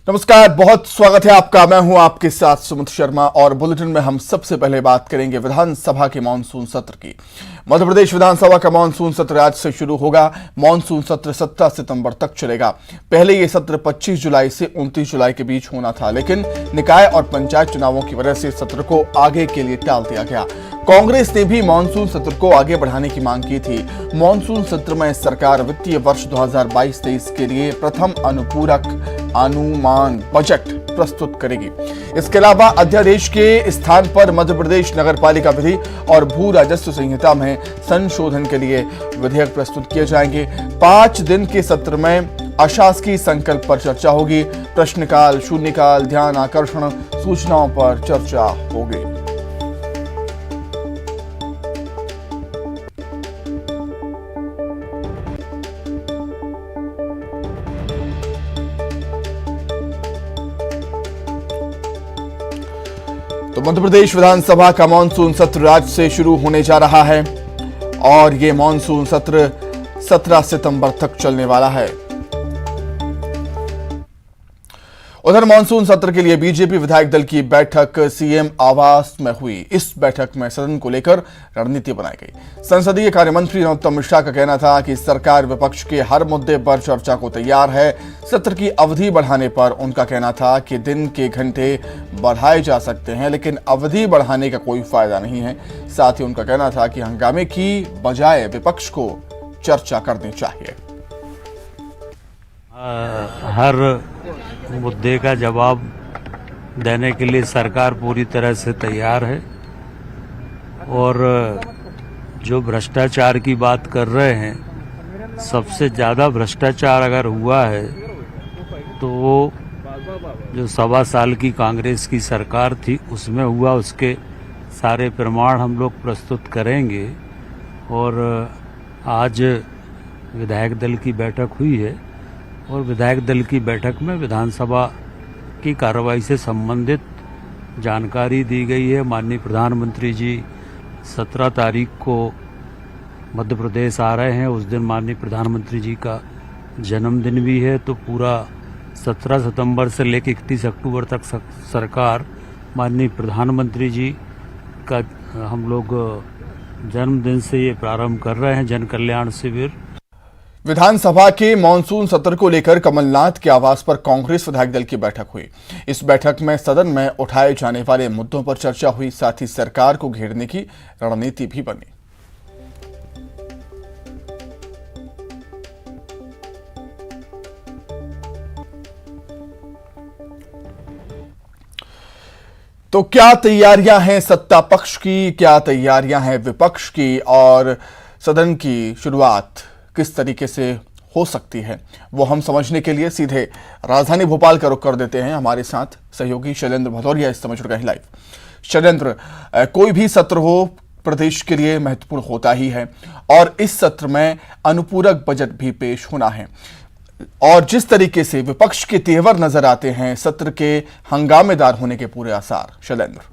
नमस्कार, बहुत स्वागत है आपका। मैं हूं आपके साथ सुमित शर्मा और बुलेटिन में हम सबसे पहले बात करेंगे विधानसभा के मानसून सत्र की। मध्य प्रदेश विधानसभा का मानसून सत्र आज से शुरू होगा। मानसून सत्र 17 सितंबर तक चलेगा। पहले ये सत्र 25 जुलाई से 29 जुलाई के बीच होना था, लेकिन निकाय और पंचायत चुनावों की वजह से सत्र को आगे के लिए टाल दिया गया। कांग्रेस ने भी मानसून सत्र को आगे बढ़ाने की मांग की थी। मानसून सत्र में सरकार वित्तीय वर्ष 2022-23 के लिए प्रथम अनुपूरक अनुमान बजट प्रस्तुत करेगी। इसके अलावा अध्यादेश के स्थान पर मध्य प्रदेश नगरपालिका विधि और भू राजस्व संहिता में संशोधन के लिए विधेयक प्रस्तुत किए जाएंगे। 5 दिन के सत्र में अशासकीय संकल्प पर चर्चा होगी। प्रश्नकाल, शून्यकाल, ध्यान आकर्षण सूचनाओं पर चर्चा होगी। तो मध्य प्रदेश विधानसभा का मानसून सत्र आज से शुरू होने जा रहा है और ये मानसून सत्र 17 सितंबर तक चलने वाला है। उधर मानसून सत्र के लिए बीजेपी विधायक दल की बैठक सीएम आवास में हुई। इस बैठक में सदन को लेकर रणनीति बनाई गई। संसदीय कार्य मंत्री नरोत्तम मिश्रा का कहना था कि सरकार विपक्ष के हर मुद्दे पर चर्चा को तैयार है। सत्र की अवधि बढ़ाने पर उनका कहना था कि दिन के घंटे बढ़ाए जा सकते हैं, लेकिन अवधि बढ़ाने का कोई फायदा नहीं है। साथ ही उनका कहना था कि हंगामे की बजाय विपक्ष को चर्चा करनी चाहिए। हर मुद्दे का जवाब देने के लिए सरकार पूरी तरह से तैयार है और जो भ्रष्टाचार की बात कर रहे हैं, सबसे ज्यादा भ्रष्टाचार अगर हुआ है तो वो जो 1.25 साल की कांग्रेस की सरकार थी उसमें हुआ। उसके सारे प्रमाण हम लोग प्रस्तुत करेंगे। और आज विधायक दल की बैठक हुई है और विधायक दल की बैठक में विधानसभा की कार्रवाई से संबंधित जानकारी दी गई है। माननीय प्रधानमंत्री जी 17 तारीख को मध्य प्रदेश आ रहे हैं। उस दिन माननीय प्रधानमंत्री जी का जन्मदिन भी है, तो पूरा 17 सितंबर से लेकर 31 अक्टूबर तक सरकार माननीय प्रधानमंत्री जी का हम लोग जन्मदिन से ये प्रारंभ कर रहे हैं जन कल्याण शिविर। विधानसभा के मानसून सत्र को लेकर कमलनाथ के आवास पर कांग्रेस विधायक दल की बैठक हुई। इस बैठक में सदन में उठाए जाने वाले मुद्दों पर चर्चा हुई। साथ ही सरकार को घेरने की रणनीति भी बनी। तो क्या तैयारियां हैं सत्ता पक्ष की, क्या तैयारियां हैं विपक्ष की और सदन की शुरुआत किस तरीके से हो सकती है, वो हम समझने के लिए सीधे राजधानी भोपाल का रुख कर देते हैं। हमारे साथ सहयोगी शैलेंद्र भदौरिया इस समय जुड़ गए हैं लाइव। शैलेंद्र, कोई भी सत्र हो प्रदेश के लिए महत्वपूर्ण होता ही है और इस सत्र में अनुपूरक बजट भी पेश होना है और जिस तरीके से विपक्ष के तेवर नजर आते हैं, सत्र के हंगामेदार होने के पूरे आसार। शैलेंद्र।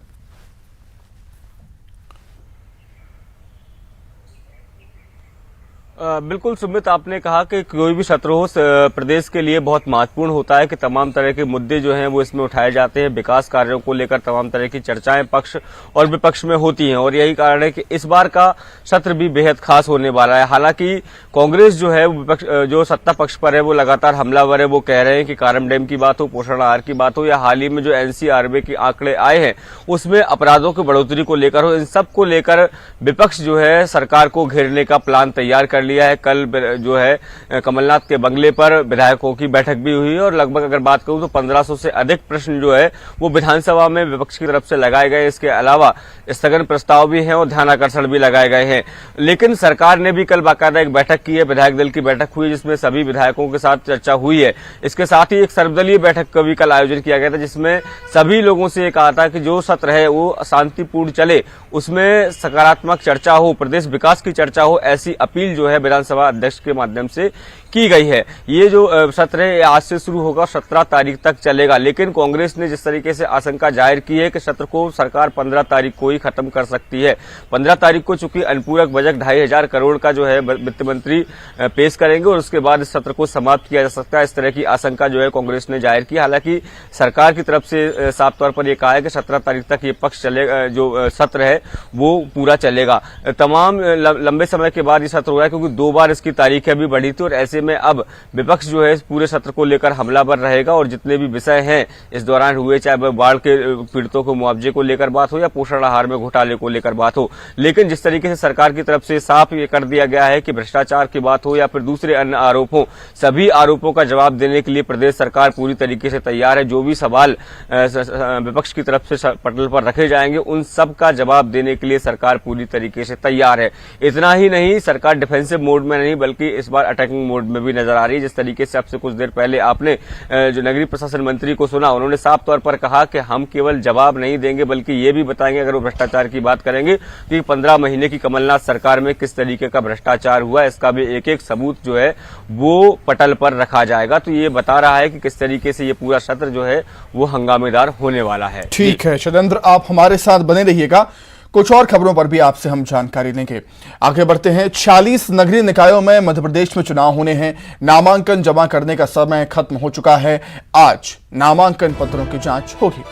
बिल्कुल सुमित, आपने कहा कि कोई भी सत्र हो प्रदेश के लिए बहुत महत्वपूर्ण होता है कि तमाम तरह के मुद्दे जो हैं वो इसमें उठाए जाते हैं। विकास कार्यों को लेकर तमाम तरह की चर्चाएं पक्ष और विपक्ष में होती हैं और यही कारण है कि इस बार का सत्र भी बेहद खास होने वाला है। हालांकि कांग्रेस जो है विपक्ष जो सत्ता पक्ष पर है वो लगातार हमलावर है। वो कह रहे हैं कि कारम डैम की बात हो, पोषण आहार की बात हो या हाल ही में जो एनसीआरबी के आंकड़े आए हैं उसमें अपराधों की बढ़ोतरी को लेकर हो, इन सब को लेकर विपक्ष जो है सरकार को घेरने का प्लान तैयार कर लिया है। कल जो है कमलनाथ के बंगले पर विधायकों की बैठक भी हुई और लगभग अगर बात करूं तो 1500 से अधिक प्रश्न जो है वो विधानसभा में विपक्ष की तरफ से लगाए गए। इसके अलावा स्थगन प्रस्ताव भी हैं और ध्यानाकर्षण भी लगाए गए हैं। लेकिन सरकार ने भी कल बाकायदा एक बैठक की है, विधायक दल की बैठक हुई जिसमें सभी विधायकों के साथ चर्चा हुई है। इसके साथ ही एक सर्वदलीय बैठक का भी कल आयोजन किया गया था जिसमें सभी लोगों से ये कहा था कि जो सत्र है वो शांतिपूर्ण चले, उसमें सकारात्मक चर्चा हो, प्रदेश विकास की चर्चा हो, ऐसी अपील जो है विधानसभा अध्यक्ष के माध्यम से की गई है। ये जो सत्र है आज से शुरू होगा, 17 तारीख तक चलेगा। लेकिन कांग्रेस ने जिस तरीके से आशंका जाहिर की है कि सत्र को सरकार 15 तारीख को ही खत्म कर सकती है। 15 तारीख को चूंकि अनुपूरक बजट 2,500 करोड़ का जो है वित्त मंत्री पेश करेंगे और उसके बाद इस सत्र को समाप्त किया जा सकता है, इस तरह की आशंका जो है कांग्रेस ने जाहिर की। हालांकि सरकार की तरफ से साफ तौर पर यह कहा है कि 17 तारीख तक ये पक्ष चलेगा, जो सत्र है वो पूरा चलेगा। तमाम लंबे समय के बाद ये सत्र हुआ है, क्योंकि 2 बार इसकी तारीखें भी बढ़ी थी और ऐसे में अब विपक्ष जो है पूरे सत्र को लेकर हमलावर रहेगा और जितने भी विषय हैं इस दौरान हुए, चाहे वह बाढ़ के पीड़ितों को मुआवजे को लेकर बात हो या पोषण आहार में घोटाले को लेकर बात हो, लेकिन जिस तरीके से सरकार की तरफ से साफ ये कर दिया गया है कि भ्रष्टाचार की बात हो या फिर दूसरे अन्य आरोप हो, सभी आरोपों का जवाब देने के लिए प्रदेश सरकार पूरी तरीके से तैयार है। जो भी सवाल विपक्ष की तरफ से पटल पर रखे जाएंगे उन सब का जवाब देने के लिए सरकार पूरी तरीके से तैयार है। इतना ही नहीं, सरकार डिफेंसिव मोड में नहीं बल्कि इस बार अटैकिंग मोड में भी नजर आ रही है। जिस तरीके से आपसे कुछ देर पहले आपने जो नगरीय प्रशासन मंत्री को सुना, उन्होंने साफ तौर पर कहा कि हम केवल जवाब नहीं देंगे बल्कि ये भी बताएंगे, अगर वो भ्रष्टाचार की बात करेंगे, कि 15 महीने की कमलनाथ सरकार में किस तरीके का भ्रष्टाचार हुआ, इसका भी एक एक सबूत जो है वो पटल पर रखा जाएगा। तो ये बता रहा है कि किस तरीके से ये पूरा सत्र जो है वो हंगामेदार होने वाला है। ठीक है शैलेंद्र, आप हमारे साथ बने रहिएगा, कुछ और खबरों पर भी आपसे हम जानकारी लेंगे। आगे बढ़ते हैं। 46 नगरीय निकायों में मध्य प्रदेश में चुनाव होने हैं। नामांकन जमा करने का समय खत्म हो चुका है। आज नामांकन पत्रों की जांच होगी।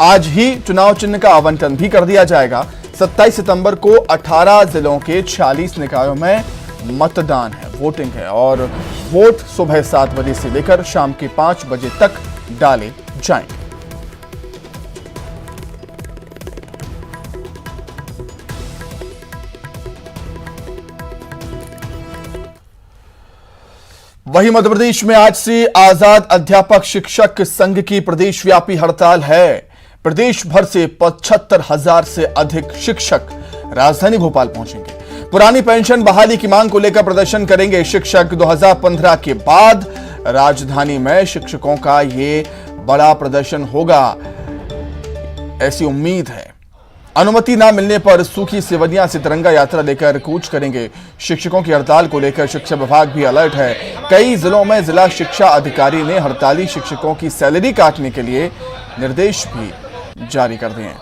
आज ही चुनाव चिन्ह का आवंटन भी कर दिया जाएगा। 27 सितंबर को 18 जिलों के 46 निकायों में मतदान है, वोटिंग है और वोट सुबह 7 बजे से लेकर शाम के 5 बजे तक डाले जाएंगे। वहीं मध्य प्रदेश में आज से आजाद अध्यापक शिक्षक संघ की प्रदेशव्यापी हड़ताल है। प्रदेश भर से 75,000 से अधिक शिक्षक राजधानी भोपाल पहुंचेंगे। पुरानी पेंशन बहाली की मांग को लेकर प्रदर्शन करेंगे शिक्षक। 2015 के बाद राजधानी में शिक्षकों का ये बड़ा प्रदर्शन होगा, ऐसी उम्मीद है। अनुमति न मिलने पर सूखी सेवनिया से तिरंगा यात्रा लेकर कूच करेंगे। शिक्षकों की हड़ताल को लेकर शिक्षा विभाग भी अलर्ट है। कई जिलों में जिला शिक्षा अधिकारी ने हड़ताली शिक्षकों की सैलरी काटने के लिए निर्देश भी जारी कर दिए हैं।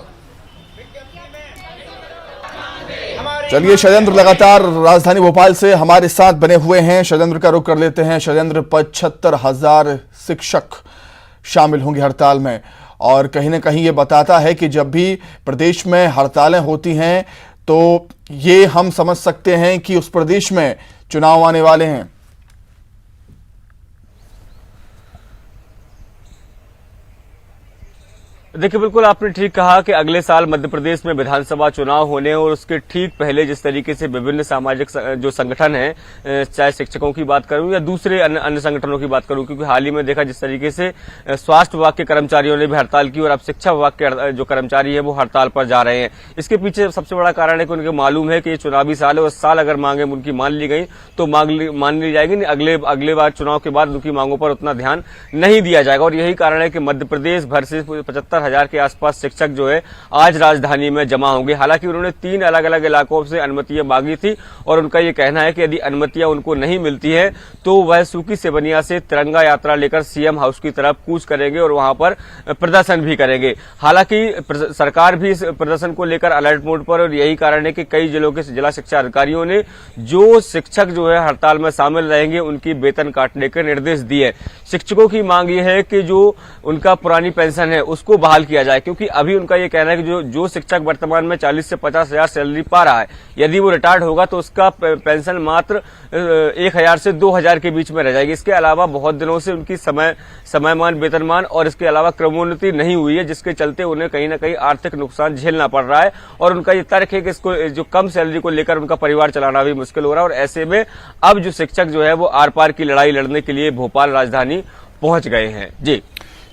चलिए, शैलेंद्र लगातार राजधानी भोपाल से हमारे साथ बने हुए हैं। शैलेंद्र का रुख कर लेते हैं। शैलेंद्र, 75,000 शिक्षक शामिल होंगे हड़ताल में और कहीं ना कहीं ये बताता है कि जब भी प्रदेश में हड़तालें होती हैं तो ये हम समझ सकते हैं कि उस प्रदेश में चुनाव आने वाले हैं। देखिए, बिल्कुल आपने ठीक कहा कि अगले साल मध्य प्रदेश में विधानसभा चुनाव होने और उसके ठीक पहले जिस तरीके से विभिन्न सामाजिक जो संगठन हैं, चाहे शिक्षकों की बात करूं या दूसरे अन्य संगठनों की बात करूं, क्योंकि हाल ही में देखा जिस तरीके से स्वास्थ्य विभाग के कर्मचारियों ने भी हड़ताल की और अब शिक्षा विभाग के जो कर्मचारी है वो हड़ताल पर जा रहे हैं। इसके पीछे सबसे बड़ा कारण है कि उनको मालूम है कि ये चुनावी साल है और साल अगर मांगे उनकी मान ली गई तो मान ली जाएगी, अगले बार चुनाव के बाद उनकी मांगों पर उतना ध्यान नहीं दिया जाएगा। और यही कारण है कि मध्य प्रदेश भर से 75,000 के आसपास शिक्षक जो है आज राजधानी में जमा होंगे। हालांकि उन्होंने 3 अलग अलग इलाकों से अनुमतियां मांगी थी और उनका यह कहना है कि यदि अनुमतियां उनको नहीं मिलती है तो वह सूखी सेवनिया से तिरंगा यात्रा लेकर सीएम हाउस की तरफ कूच करेंगे और वहां पर प्रदर्शन भी करेंगे। हालांकि सरकार भी इस प्रदर्शन को लेकर अलर्ट मोड पर, और यही कारण है कि कई जिलों के जिला शिक्षा अधिकारियों ने जो शिक्षक जो है हड़ताल में शामिल रहेंगे उनकी वेतन काटने के निर्देश दिए। शिक्षकों की मांग यह है कि जो उनका पुरानी पेंशन है उसको बहाल किया जाए, क्योंकि अभी उनका यह कहना है कि जो शिक्षक वर्तमान में 40 से 50,000 सैलरी पा रहा है, यदि वो रिटायर्ड होगा तो उसका पेंशन मात्र 1,000 से 2,000 के बीच में रह जाएगी। इसके अलावा बहुत दिनों से उनकी समयमान वेतनमान और इसके अलावा क्रमोन्नति नहीं हुई है, जिसके चलते उन्हें कहीं ना कहीं आर्थिक नुकसान झेलना पड़ रहा है। और उनका ये तर्क है कि इसको जो कम सैलरी को लेकर उनका परिवार चलाना भी मुश्किल हो रहा है। और ऐसे में अब जो शिक्षक जो है वो आर पार की लड़ाई लड़ने के लिए भोपाल राजधानी पहुंच गए हैं। जी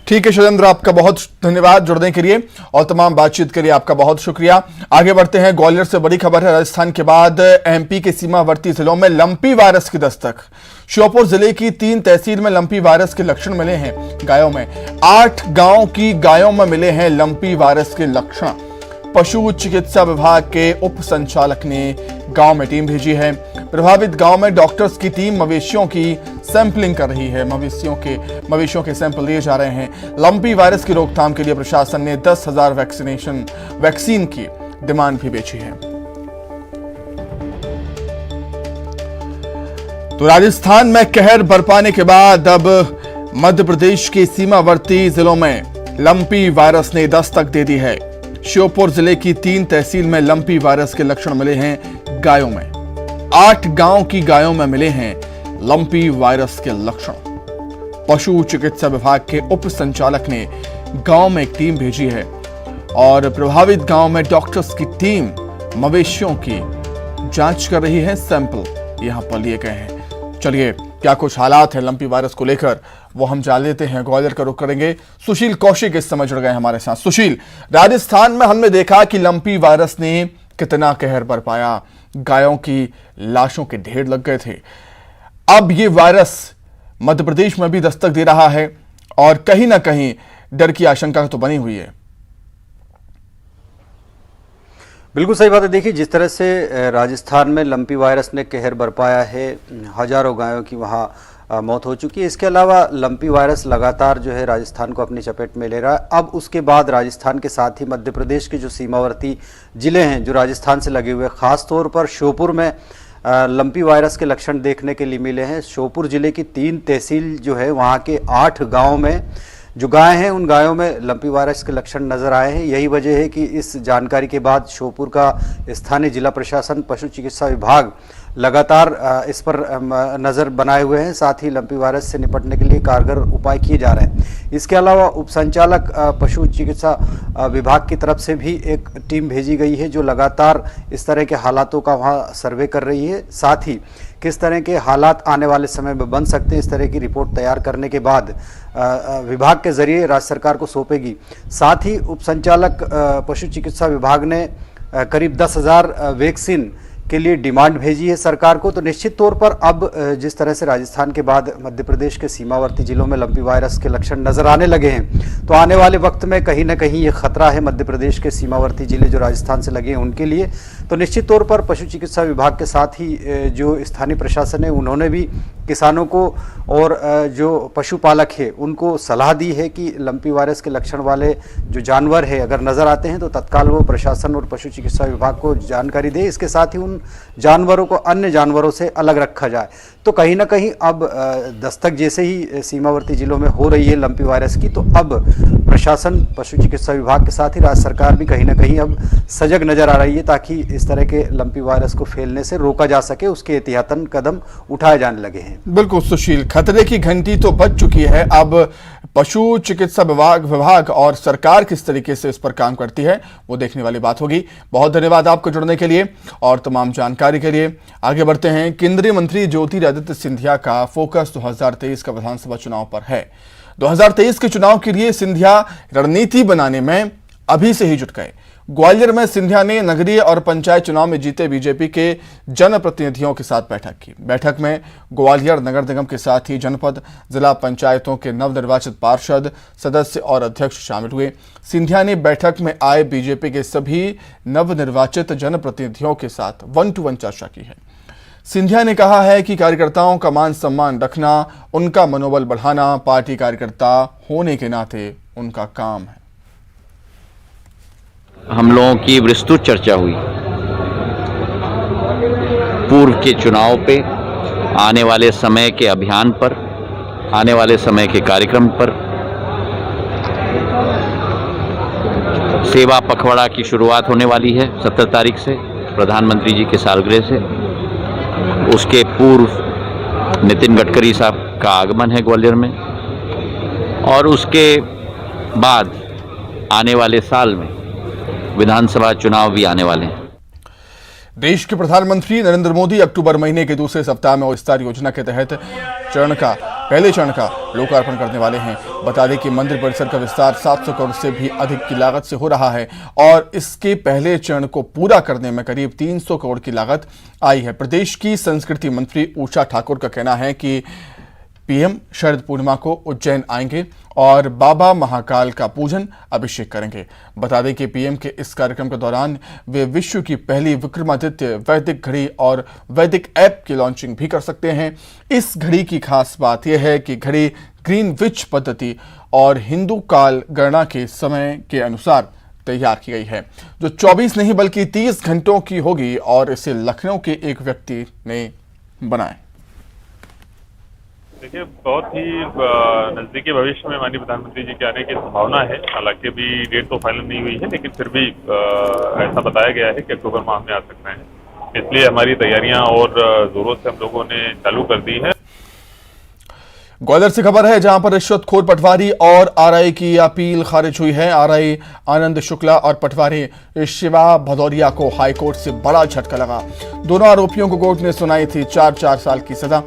ठीक है शैलेंद्र, आपका बहुत धन्यवाद जुड़ने के लिए और तमाम बातचीत के लिए आपका बहुत शुक्रिया। आगे बढ़ते हैं। ग्वालियर से बड़ी खबर है। राजस्थान के बाद एमपी के सीमावर्ती जिलों में लंपी वायरस की दस्तक। श्योपुर जिले की 3 तहसील में लंपी वायरस के लक्षण मिले हैं गायों में। 8 गांव की गायों में मिले हैं लंपी वायरस के लक्षण। पशु चिकित्सा विभाग के उप संचालक ने गांव में टीम भेजी है। प्रभावित गांव में डॉक्टर्स की टीम मवेशियों की सैंपलिंग कर रही है। मवेशियों के सैंपल लिए जा रहे हैं। लंपी वायरस की रोकथाम के लिए प्रशासन ने 10,000 वैक्सीन की डिमांड भी बेची है। तो राजस्थान में कहर बरपाने के बाद अब मध्य प्रदेश के सीमावर्ती जिलों में लंपी वायरस ने दस्तक दे दी है। श्योपुर जिले की 3 तहसील में लंपी वायरस के लक्षण मिले हैं गायों में। 8 गांव की गायों में मिले हैं लंपी वायरस के लक्षण। पशु चिकित्सा विभाग के उप संचालक ने गांव में एक टीम भेजी है और प्रभावित गांव में डॉक्टर्स की टीम मवेशियों की जांच कर रही है। सैंपल यहां पर लिए गए हैं। चलिए, क्या कुछ हालात है लंपी वायरस को लेकर वो हम जान लेते हैं। ग्वालियर का रुख करेंगे। सुशील कौशिक इस समय जुड़ गए हमारे साथ। सुशील, राजस्थान में हमने देखा कि लंपी वायरस ने कितना कहर बरपाया, गायों की लाशों के ढेर लग गए थे। अब ये वायरस मध्य प्रदेश में भी दस्तक दे रहा है और कहीं ना कहीं डर की आशंका तो बनी हुई है। बिल्कुल सही बात है। देखिए, जिस तरह से राजस्थान में लंपी वायरस ने कहर बरपाया है, हजारों गायों की वहाँ मौत हो चुकी है। इसके अलावा लंपी वायरस लगातार जो है राजस्थान को अपनी चपेट में ले रहा है। अब उसके बाद राजस्थान के साथ ही मध्य प्रदेश के जो सीमावर्ती जिले हैं जो राजस्थान से लगे हुए, खास तौर पर श्योपुर में लंपी वायरस के लक्षण देखने के लिए मिले हैं। श्योपुर जिले की 3 तहसील जो है वहाँ के 8 गाँव में जो गाय हैं उन गायों में लंपी वायरस के लक्षण नजर आए हैं। यही वजह है कि इस जानकारी के बाद श्योपुर का स्थानीय जिला प्रशासन, पशु चिकित्सा विभाग लगातार इस पर नज़र बनाए हुए हैं। साथ ही लंपी वायरस से निपटने के लिए कारगर उपाय किए जा रहे हैं। इसके अलावा उप संचालक पशु चिकित्सा विभाग की तरफ से भी एक टीम भेजी गई है जो लगातार इस तरह के हालातों का वहाँ सर्वे कर रही है। साथ ही किस तरह के हालात आने वाले समय में बन सकते हैं, इस तरह की रिपोर्ट तैयार करने के बाद विभाग के जरिए राज्य सरकार को सौंपेगी। साथ ही उप संचालक पशु चिकित्सा विभाग ने करीब 10,000 वैक्सीन के लिए डिमांड भेजी है सरकार को। तो निश्चित तौर पर अब जिस तरह से राजस्थान के बाद मध्य प्रदेश के सीमावर्ती जिलों में लंपी वायरस के लक्षण नजर आने लगे हैं, तो आने वाले वक्त में कहीं ना कहीं ये खतरा है मध्य प्रदेश के सीमावर्ती जिले जो राजस्थान से लगे हैं उनके लिए। तो निश्चित तौर पर पशु चिकित्सा विभाग के साथ ही जो स्थानीय प्रशासन है उन्होंने भी किसानों को और जो पशुपालक है उनको सलाह दी है कि लंपी वायरस के लक्षण वाले जो जानवर है अगर नजर आते हैं तो तत्काल वो प्रशासन और पशु चिकित्सा विभाग को जानकारी दे। इसके साथ ही उन जानवरों को अन्य जानवरों से अलग रखा जाए। तो कहीं ना कहीं अब दस्तक जैसे ही सीमावर्ती जिलों में हो रही है लंपी वायरस की, तो अब प्रशासन, पशु चिकित्सा विभाग के साथ ही राज्य सरकार भी कहीं ना कहीं अब सजग नजर आ रही है ताकि इस तरह के लंपी वायरस को फैलने से रोका जा सके, उसके एहतियातन कदम उठाए जाने लगे हैं। बिल्कुल सुशील, खतरे की घंटी तो बज चुकी है। अब पशु चिकित्सा विभाग और सरकार किस तरीके से इस पर काम करती है वो देखने वाली बात होगी। बहुत धन्यवाद आपको जुड़ने के लिए और तमाम जानकारी के लिए। आगे बढ़ते हैं। केंद्रीय मंत्री ज्योतिरादित्य सिंधिया का फोकस 2023 का विधानसभा चुनाव पर है। 2023 के चुनाव के लिए सिंधिया रणनीति बनाने में अभी से ही जुट गए। ग्वालियर में सिंधिया ने नगरीय और पंचायत चुनाव में जीते बीजेपी के जनप्रतिनिधियों के साथ बैठक की। बैठक में ग्वालियर नगर निगम के साथ ही जनपद, जिला पंचायतों के नवनिर्वाचित पार्षद, सदस्य और अध्यक्ष शामिल हुए। सिंधिया ने बैठक में आए बीजेपी के सभी नवनिर्वाचित जनप्रतिनिधियों के साथ 1-to-1 चर्चा की है। सिंधिया ने कहा है कि कार्यकर्ताओं का मान सम्मान रखना, उनका मनोबल बढ़ाना पार्टी कार्यकर्ता होने के नाते उनका काम है। हम लोगों की विस्तृत चर्चा हुई पूर्व के चुनाव पे, आने वाले समय के अभियान पर, आने वाले समय के कार्यक्रम पर। सेवा पखवाड़ा की शुरुआत होने वाली है 17 तारीख से, प्रधानमंत्री जी के सालगिरह से। उसके पूर्व नितिन गडकरी साहब का आगमन है ग्वालियर में, और उसके बाद आने वाले साल में विधानसभा चुनाव भी आने वाले हैं। देश के प्रधानमंत्री नरेंद्र मोदी अक्टूबर महीने के दूसरे सप्ताह में विस्तार योजना के तहत पहले चरण का लोकार्पण करने वाले हैं। बता दें कि मंदिर परिसर का विस्तार 700 करोड़ से भी अधिक की लागत से हो रहा है और इसके पहले चरण को पूरा करने में करीब 300 करोड़ की लागत आई है। प्रदेश की संस्कृति मंत्री उषा ठाकुर का कहना है कि पीएम शरद पूर्णिमा को उज्जैन आएंगे और बाबा महाकाल का पूजन अभिषेक करेंगे। बता दें कि पीएम के इस कार्यक्रम के दौरान वे विश्व की पहली विक्रमादित्य वैदिक घड़ी और वैदिक ऐप की लॉन्चिंग भी कर सकते हैं। इस घड़ी की खास बात यह है कि घड़ी ग्रीनविच पद्धति और हिंदू काल गणना के समय के अनुसार तैयार की गई है, जो 24 नहीं बल्कि 30 घंटों की होगी और इसे लखनऊ के एक व्यक्ति ने बनाया। देखिए, बहुत ही नजदीकी भविष्य में माननीय प्रधानमंत्री जी के आने की संभावना है। हालांकि अभी डेट तो फाइनल नहीं हुई है, लेकिन फिर भी ऐसा बताया गया है कि अक्टूबर माह में आ सकते हैं। इसलिए हमारी तैयारियां और जोरों से हम लोगों ने चालू कर दी है। ग्वालियर से खबर है, जहां पर रिश्वतखोर पटवारी और आरआई की अपील खारिज हुई है। आरआई आनंद शुक्ला और पटवारी शिवा भदौरिया को हाईकोर्ट से बड़ा झटका लगा। दोनों आरोपियों को कोर्ट ने सुनाई थी 4 साल की सजा।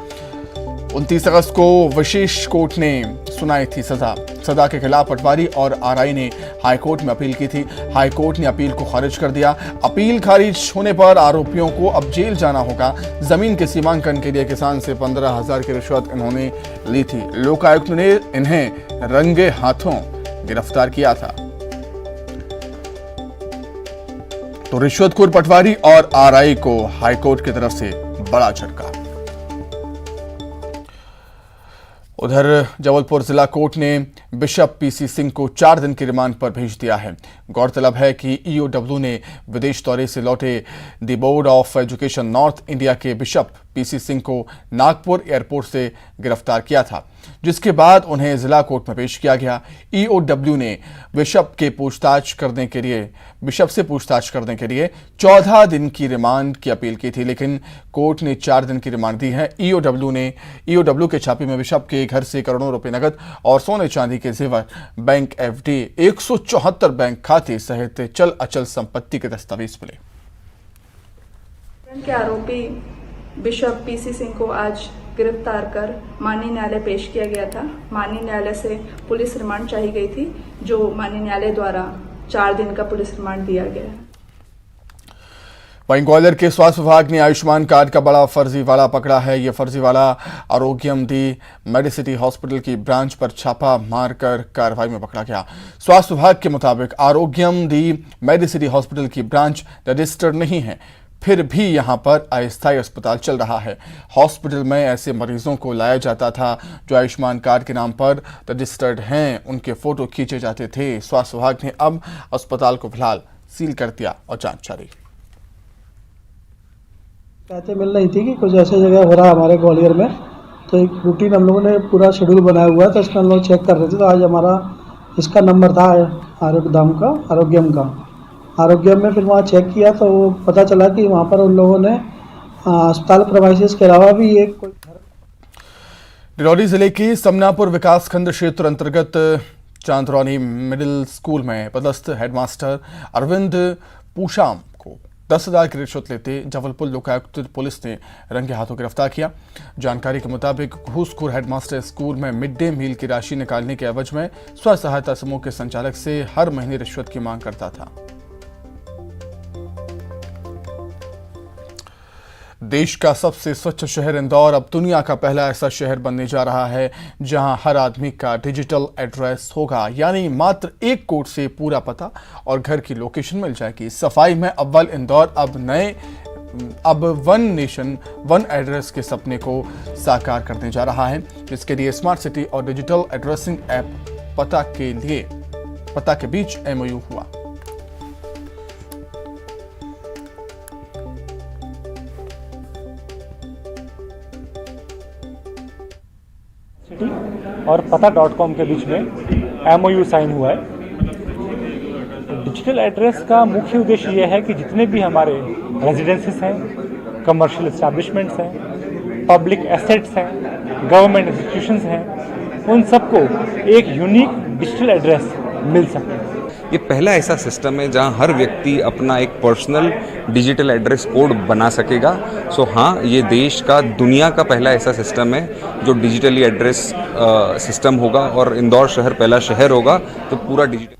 29 अगस्त को विशेष कोर्ट ने सुनाई थी सजा के खिलाफ पटवारी और आरआई ने हाईकोर्ट में अपील की थी। हाईकोर्ट ने अपील को खारिज कर दिया। अपील खारिज होने पर आरोपियों को अब जेल जाना होगा। जमीन के सीमांकन के लिए किसान से 15,000 की रिश्वत इन्होंने ली थी। लोकायुक्त ने इन्हें रंगे हाथों गिरफ्तार किया था। तो रिश्वतखोर पटवारी और आरआई को हाईकोर्ट की तरफ से बड़ा झटका। उधर जबलपुर जिला कोर्ट ने बिशप पीसी सिंह को 4 दिन की रिमांड पर भेज दिया है। गौरतलब है कि ईओडब्ल्यू ने विदेश दौरे से लौटे the board of education north India के बिशप पीसी सिंह को नागपुर एयरपोर्ट से गिरफ्तार किया था, जिसके बाद उन्हें जिला कोर्ट में पेश किया गया। ईओडब्ल्यू ने बिशप से पूछताछ करने के लिए 14 दिन की रिमांड की अपील की थी, लेकिन कोर्ट ने 4 दिन की रिमांड दी है। ईओडब्ल्यू के छापे में बिशप के घर से करोड़ों रुपए नकद और सोने चांदी के जेवर, बैंक एफडी, 174 बैंक खाते सहित चल अचल संपत्ति के दस्तावेज मिले। के आरोपी बिशप पीसी सिंह को आज गिरफ्तार कर माननीय न्यायालय पेश किया गया था। माननीय न्यायालय से पुलिस रिमांड चाहिए गई थी, जो माननीय न्यायालय द्वारा 4 दिन का पुलिस रिमांड दिया गया है। वहीं ग्वालियर के स्वास्थ्य विभाग ने आयुष्मान कार्ड का बड़ा फर्जीवाड़ा पकड़ा है। यह फर्जीवाड़ा आरोग्यम दी मेडिसिटी हॉस्पिटल की ब्रांच पर छापा मारकर कार्रवाई में पकड़ा गया। स्वास्थ्य विभाग के मुताबिक आरोग्यम दी मेडिसिटी हॉस्पिटल की ब्रांच रजिस्टर्ड नहीं है, फिर भी यहां पर अस्थायी अस्पताल चल रहा है। हॉस्पिटल में ऐसे मरीजों को लाया जाता था जो आयुष्मान कार्ड के नाम पर रजिस्टर्ड हैं, उनके फोटो खींचे जाते थे। स्वास्थ्य विभाग ने अब अस्पताल को फिलहाल सील कर दिया और जांच जारी। कहते मिल रही थी कि कुछ ऐसी जगह हो रहा है हमारे ग्वालियर में, तो एक रूटीन हम लोगों ने पूरा शेड्यूल बनाया हुआ था, इसमें हम लोग चेक कर रहे थे। तो आज हमारा इसका नंबर था आरोग्यम में, फिर वहाँ चेक किया तो वो पता चला कि वहाँ पर उन लोगों ने अस्पताल प्रवासियों के अलावा भी एक कोई। डिंडौरी जिले की समनापुर विकासखंड क्षेत्र अंतर्गत चांदरौनी मिडिल स्कूल में पदस्थ हेडमास्टर अरविंद पूशाम को 10,000 की रिश्वत लेते जबलपुर लोकायुक्त पुलिस ने रंगे हाथों गिरफ्तार किया। जानकारी के मुताबिक घूसखोर हेडमास्टर स्कूल में मिड डे मील की राशि निकालने के एवज में स्व सहायता समूह के संचालक से हर महीने रिश्वत की मांग करता था। देश का सबसे स्वच्छ शहर इंदौर अब दुनिया का पहला ऐसा शहर बनने जा रहा है जहां हर आदमी का डिजिटल एड्रेस होगा, यानी मात्र एक कोड से पूरा पता और घर की लोकेशन मिल जाएगी। सफाई में अव्वल इंदौर अब वन नेशन वन एड्रेस के सपने को साकार करने जा रहा है, जिसके लिए स्मार्ट सिटी और डिजिटल एड्रेसिंग ऐप पता के बीच MOU हुआ। और pata.com के बीच में MOU साइन हुआ है। डिजिटल एड्रेस का मुख्य उद्देश्य यह है कि जितने भी हमारे रेजिडेंसेस हैं, कमर्शियल एस्टैब्लिशमेंट्स हैं, पब्लिक एसेट्स हैं, गवर्नमेंट इंस्टीट्यूशंस हैं, उन सबको एक यूनिक डिजिटल एड्रेस मिल सके। ये पहला ऐसा सिस्टम है जहां हर व्यक्ति अपना एक पर्सनल डिजिटल एड्रेस कोड बना सकेगा। सो हाँ, ये देश का दुनिया का पहला ऐसा सिस्टम है जो डिजिटली एड्रेस सिस्टम होगा और इंदौर शहर पहला शहर होगा तो पूरा डिजिटल